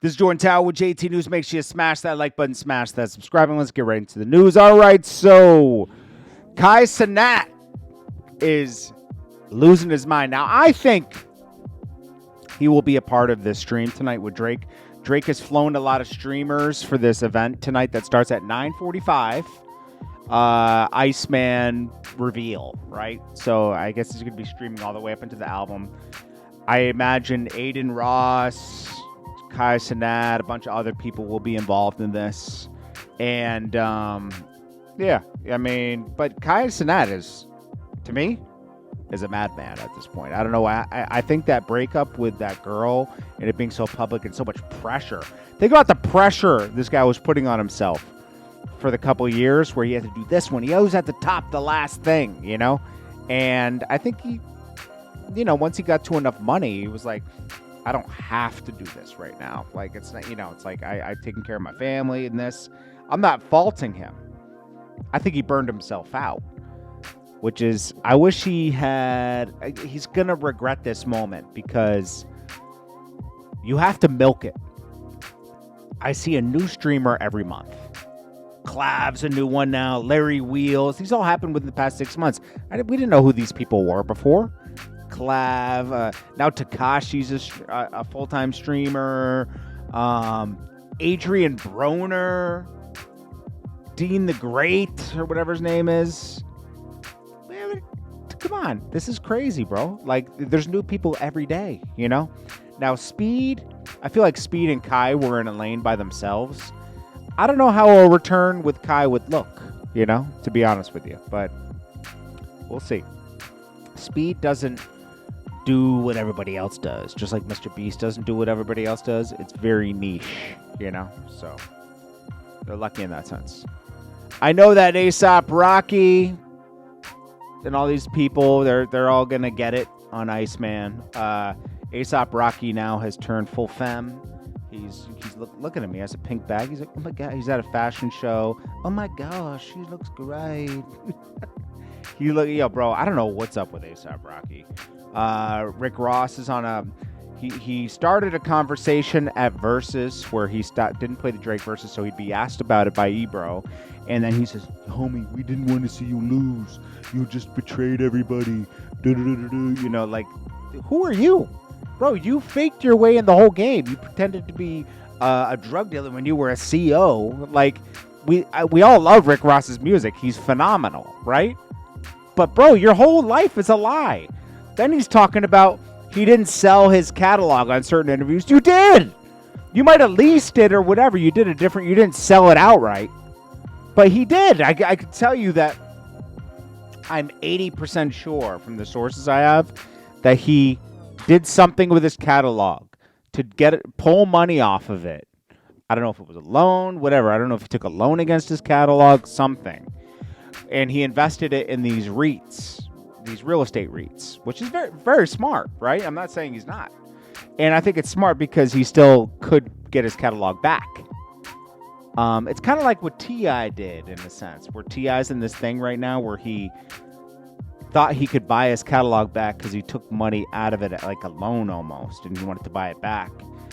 This is Jordan Tower with JT News. Make sure you smash that like button, smash that subscribe, and let's get right into the news. All right, so Kai Cenat is losing his mind. Now, I think he will be a part of this stream tonight with Drake. Drake has flown a lot of streamers for this event tonight that starts at 9:45. Iceman reveal, right? So I guess he's going to be streaming all the way up into the album. I imagine Aiden Ross, Kai Cenat, a bunch of other people will be involved in this. And, yeah, I mean, but Kai Cenat is, to me, is a madman at this point. I don't know. I think that breakup with that girl and it being so public and so much pressure. Think about the pressure this guy was putting on himself for the couple of years where he had to do this one. He always had to top the last thing, you know? And I think he, you know, once he got to enough money, he was like, I don't have to do this right now. Like, it's not, you know, it's like I've taken care of my family and this. I'm not faulting him. I think he burned himself out, which is, I wish he had, he's going to regret this moment because you have to milk it. I see a new streamer every month. Clav's a new one now. Larry Wheels. These all happened within the past 6 months. We didn't know who these people were before. Clav, now Takashi's a full-time streamer, Adrian Broner, Dean the Great, or whatever his name is. Man, come on, this is crazy, bro. Like, there's new people every day, you know? Now, Speed, I feel like Speed and Kai were in a lane by themselves. I don't know how a return with Kai would look, you know, to be honest with you, but we'll see. Speed doesn't do what everybody else does, just like Mr. Beast doesn't do what everybody else does. It's very niche, you know, so they're lucky in that sense. I know that A$AP Rocky and all these people, they're all gonna get it on Iceman. A$AP Rocky now has turned full femme. He's look at him. He has a pink bag. He's like, oh my god. He's at a fashion show. Oh my gosh, she looks great. Yo, bro. I don't know what's up with A$AP Rocky. Rick Ross is on a. He started a conversation at Versus where he didn't play the Drake Versus, so he'd be asked about it by Ebro, and then he says, "Homie, we didn't want to see you lose. You just betrayed everybody." You know, like, who are you? Bro, you faked your way in the whole game. You pretended to be a drug dealer when you were a CEO. Like, we all love Rick Ross's music. He's phenomenal, right? But, bro, your whole life is a lie. Then he's talking about he didn't sell his catalog on certain interviews. You did. You might have leased it or whatever. You did you didn't sell it outright. But he did. I could tell you that I'm 80% sure from the sources I have that he did something with his catalog to pull money off of it. I don't know if it was a loan, whatever. I don't know if he took a loan against his catalog, something. And he invested it in these REITs, these real estate REITs, which is very, very smart, right? I'm not saying he's not. And I think it's smart because he still could get his catalog back. It's kind of like what T.I. did in a sense, where T.I.'s in this thing right now where he thought he could buy his catalog back because he took money out of it at like a loan almost, and he wanted to buy it back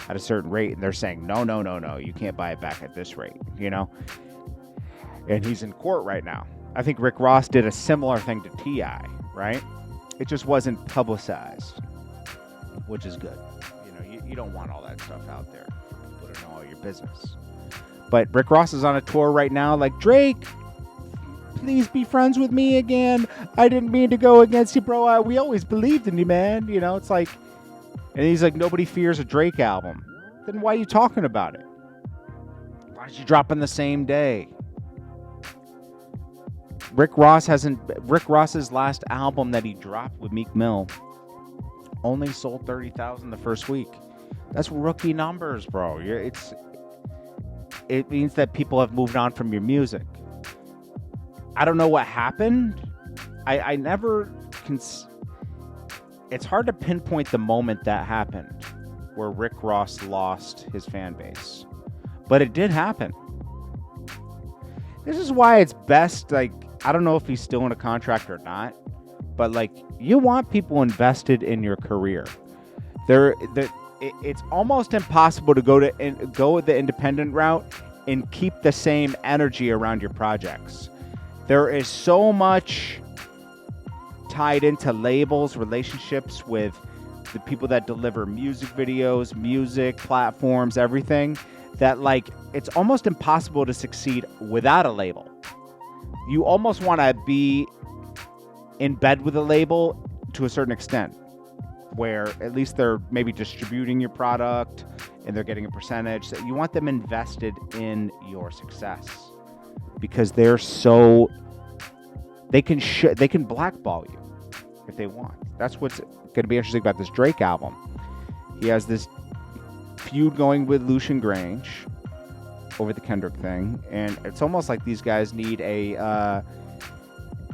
at a certain rate, and they're saying, no, you can't buy it back at this rate, you know? And he's in court right now. I think Rick Ross did a similar thing to T.I., right? It just wasn't publicized, which is good. You know, you don't want all that stuff out there. People don't know all your business. But Rick Ross is on a tour right now, like, Drake, please be friends with me again. I didn't mean to go against you, bro. We always believed in you, man. You know, it's like, and he's like, nobody fears a Drake album. Then why are you talking about it? Why did you drop on the same day? Rick Ross's last album that he dropped with Meek Mill only sold 30,000 the first week. That's rookie numbers, bro. It means that people have moved on from your music. I don't know what happened. I never can. It's hard to pinpoint the moment that happened where Rick Ross lost his fan base, but it did happen. This is why it's best, like, I don't know if he's still in a contract or not, but like, you want people invested in your career. it's almost impossible to go with the independent route and keep the same energy around your projects. There is so much tied into labels, relationships with the people that deliver music videos, music platforms, everything, that like it's almost impossible to succeed without a label. You almost want to be in bed with a label to a certain extent, where at least they're maybe distributing your product and they're getting a percentage. That you want them invested in your success, because they're so they can blackball you if they want. That's what's going to be interesting about this Drake album. He has this feud going with Lucian Grange over the Kendrick thing, and it's almost like these guys need a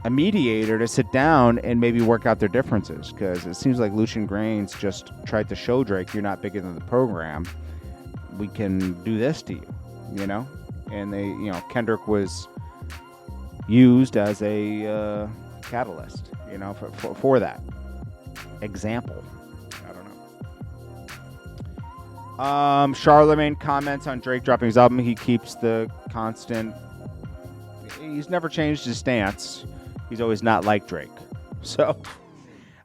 mediator to sit down and maybe work out their differences, because it seems like Lucian Grange just tried to show Drake, you're not bigger than the program. We can do this to you, And they, Kendrick was used as a catalyst, for that example. I don't know. Charlamagne comments on Drake dropping his album. He keeps the constant. He's never changed his stance. He's always not like Drake. So,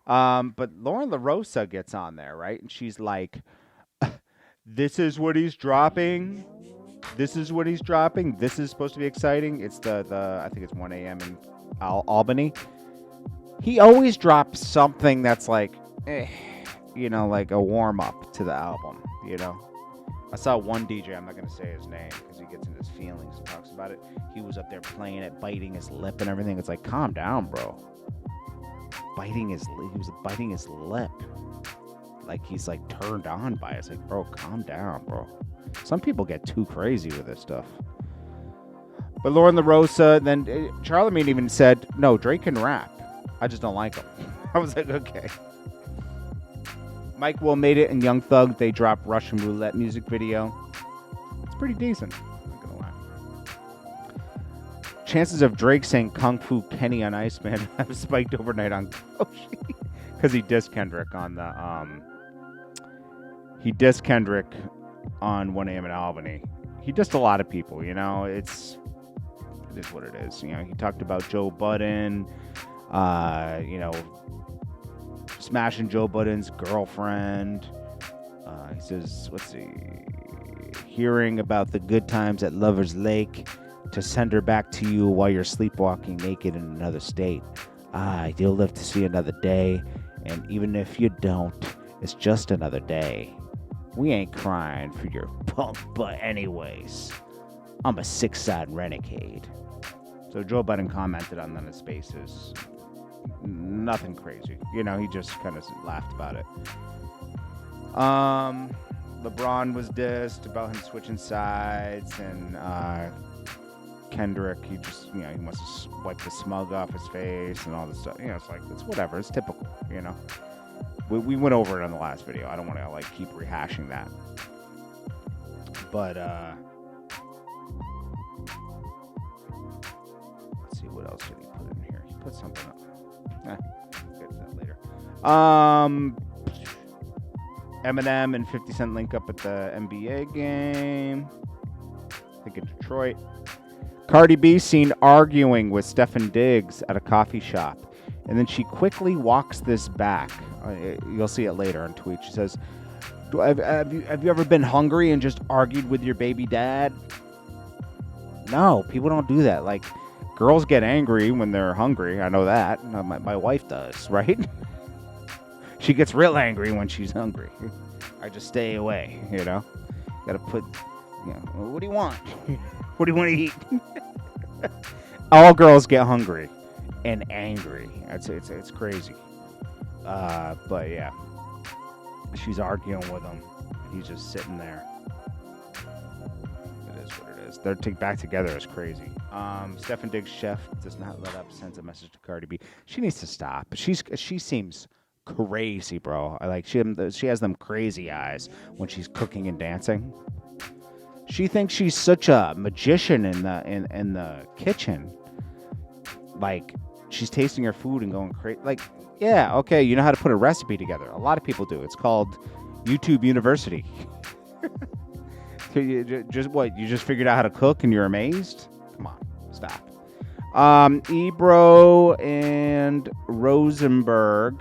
but Lauren LaRosa gets on there, right? And she's like, this is what he's dropping. This is what he's dropping. This is supposed to be exciting. It's the I think it's 1 a.m. in Albany. He always drops something that's like, like a warm-up to the album, I saw one DJ, I'm not going to say his name because he gets in his feelings and talks about it. He was up there playing it, biting his lip and everything. It's like, calm down, bro. He was biting his lip. Like he's like turned on by it. It's like, bro, calm down, bro. Some people get too crazy with this stuff. But Lauren LaRosa, then Charlamagne even said, no, Drake can rap. I just don't like him. I was like, okay. Mike Will Made It and Young Thug, they dropped Russian Roulette music video. It's pretty decent. I'm not gonna lie. Chances of Drake saying Kung Fu Kenny on Iceman have spiked overnight on Koshi. Because he dissed Kendrick on the He dissed Kendrick on 1 a.m. in Albany. He dissed a lot of people, it is what it is. He talked about Joe Budden, smashing Joe Budden's girlfriend. He says, let's see, hearing about the good times at Lover's Lake to send her back to you while you're sleepwalking naked in another state. You'll live to see another day, and even if you don't, it's just another day. We ain't crying for your punk butt anyways. I'm a 6-side renegade. So Joe Budden commented on his spaces. Nothing crazy. He just kind of laughed about it. LeBron was dissed about him switching sides, and Kendrick, he just, he wants to wipe the smug off his face and all this stuff. It's like, it's whatever. It's typical, We went over it on the last video. I don't want to, keep rehashing that. But, let's see, what else did he put in here? He put something up. We'll get to that later. Eminem and 50 Cent link up at the NBA game. I think in Detroit. Cardi B seen arguing with Stefon Diggs at a coffee shop. And then she quickly walks this back. You'll see it later on tweet. She says, have you ever been hungry and just argued with your baby dad? No, people don't do that. Like, girls get angry when they're hungry. I know that. My wife does, right? She gets real angry when she's hungry. I just stay away, Gotta put, what do you want? What do you want to eat? All girls get hungry and angry. It's crazy. But yeah, she's arguing with him. He's just sitting there. It is what it is. They're back together is crazy. Stefon Diggs' chef does not let up. Sends a message to Cardi B. She needs to stop. She seems crazy, bro. She has them crazy eyes when she's cooking and dancing. She thinks she's such a magician in the kitchen. Like, she's tasting her food and going crazy. Like, yeah, okay, you know how to put a recipe together. A lot of people do. It's called, YouTube University. Just what? You just figured out how to cook and you're amazed? Come on, stop. Ebro and Rosenberg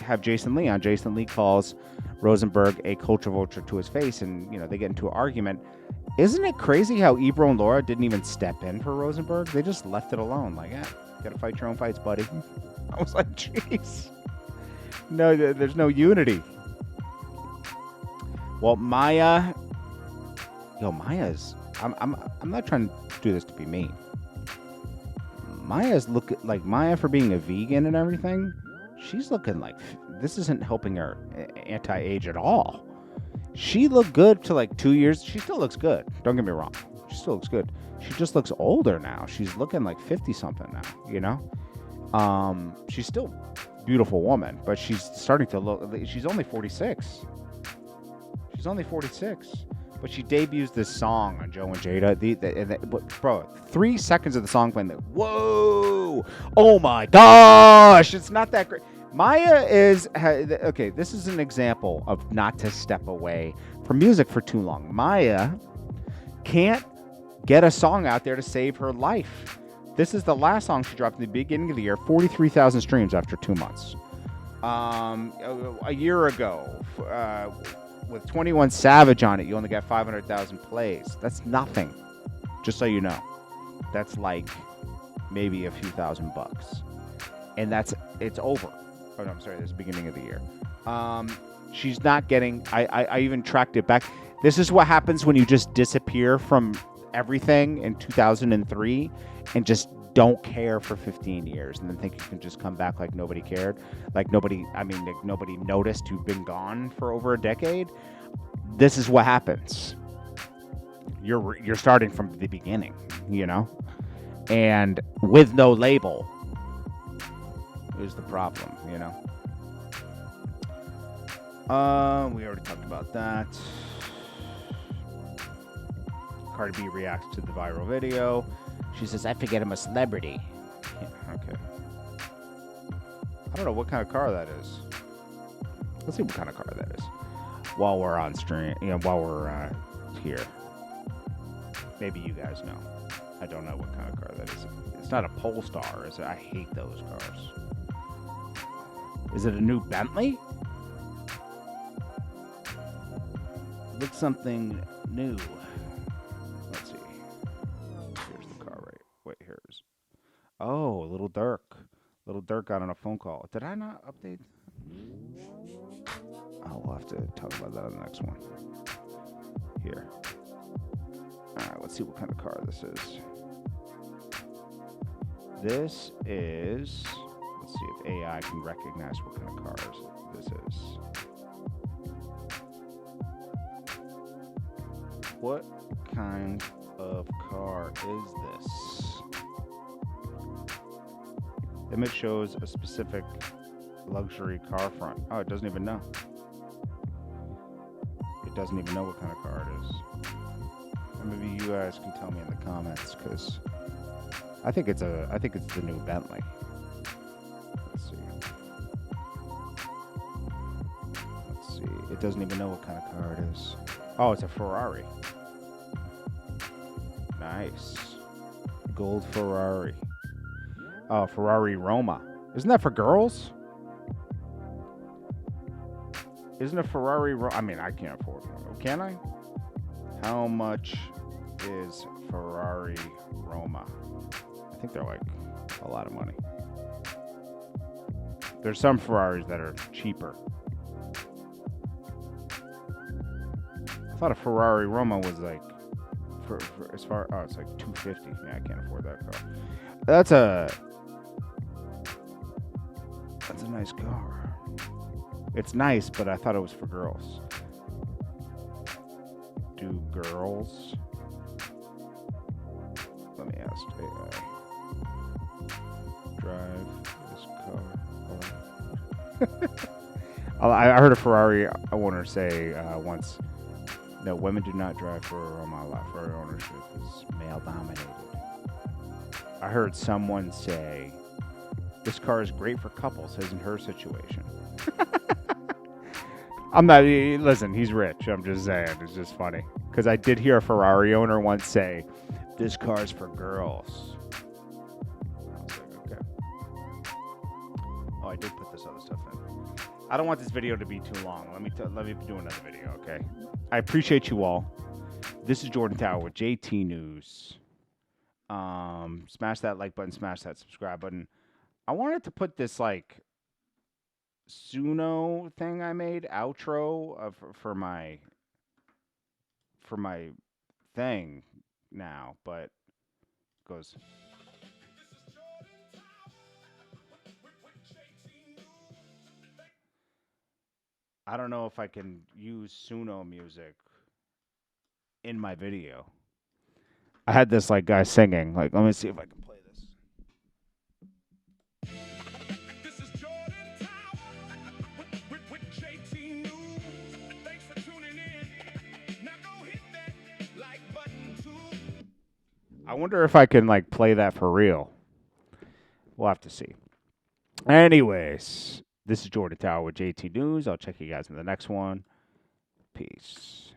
have Jason Lee on. Jason Lee calls Rosenberg a culture vulture to his face, and they get into an argument. Isn't it crazy how Ebro and Laura didn't even step in for Rosenberg? They just left it alone. Like, gotta fight your own fights, buddy. I was like, jeez. No, there's no unity. Well, Maya's. I'm not trying to do this to be mean. Maya's Maya for being a vegan and everything. She's looking like this isn't helping her anti-age at all. She looked good to 2 years. She still looks good. Don't get me wrong. She still looks good. She just looks older now. She's looking like 50 something now. She's still a beautiful woman, but she's starting to look. She's only 46. She's only 46. But she debuts this song on Joe and Jada. Bro, 3 seconds of the song playing. Whoa! Oh my gosh! It's not that great. Maya is okay. This is an example of not to step away from music for too long. Maya can't get a song out there to save her life. This is the last song she dropped in the beginning of the year. 43,000 streams after 2 months. A year ago. With 21 Savage on it, you only got 500,000 plays. That's nothing. Just so you know. That's like maybe a few $1,000. And it's over. Oh, no, I'm sorry. This is the beginning of the year. She's not getting... I even tracked it back. This is what happens when you just disappear from everything in 2003 and just don't care for 15 years and then think you can just come back like nobody cared. Nobody noticed you've been gone for over a decade. This is what happens. You're starting from the beginning, and with no label is the problem, We already talked about that. Cardi B reacts to the viral video. She says, I forget I'm a celebrity. Yeah, okay. I don't know what kind of car that is. Let's see what kind of car that is. While we're on stream, while we're here. Maybe you guys know. I don't know what kind of car that is. It's not a Polestar, is it? I hate those cars. Is it a new Bentley? Looks something new. Let's see. Here's the car right. Wait, here's. Oh, Little Dirk. Little Dirk got on a phone call. Did I not update? Oh, we'll have to talk about that on the next one. Here. Alright, let's see what kind of car this is. This is... Let's see if AI can recognize what kind of car this is. What kind of car is this? Image shows a specific luxury car front. Oh, it doesn't even know. It doesn't even know what kind of car it is. Or maybe you guys can tell me in the comments, because I think it's the new Bentley. Let's see. Let's see. It doesn't even know what kind of car it is. Oh, it's a Ferrari. Nice. Gold Ferrari. Oh, Ferrari Roma. Isn't that for girls? Isn't a Ferrari... I mean, I can't afford one. Can I? How much is Ferrari Roma? I think they're like a lot of money. There's some Ferraris that are cheaper. I thought a Ferrari Roma was like... For as far... Oh, it's like $250. Yeah, I can't afford that car. That's a nice car. It's nice, but I thought it was for girls. Do girls? Let me ask AI. Drive this car. I heard a Ferrari owner say once, no, women do not drive for a Roma. Ferrari ownership is male dominated. I heard someone say, this car is great for couples, as in her situation. I'm not. Listen, he's rich. I'm just saying. It's just funny because I did hear a Ferrari owner once say, "This car's for girls." I was like, okay. Oh, I did put this other stuff in. I don't want this video to be too long. Let me do another video, okay? I appreciate you all. This is Jordan Tower with JT News. Smash that like button, smash that subscribe button. I wanted to put this like Suno thing I made outro for my thing now, but it goes. I don't know if I can use Suno music in my video. I had this like guy singing. Like, let me see if I can play this. This is Jordan Tower with JT News. Thanks for tuning in. Now go hit that like button too. I wonder if I can like play that for real. We'll have to see. Anyways, this is Jordan Tower with JT News. I'll check you guys in the next one. Peace.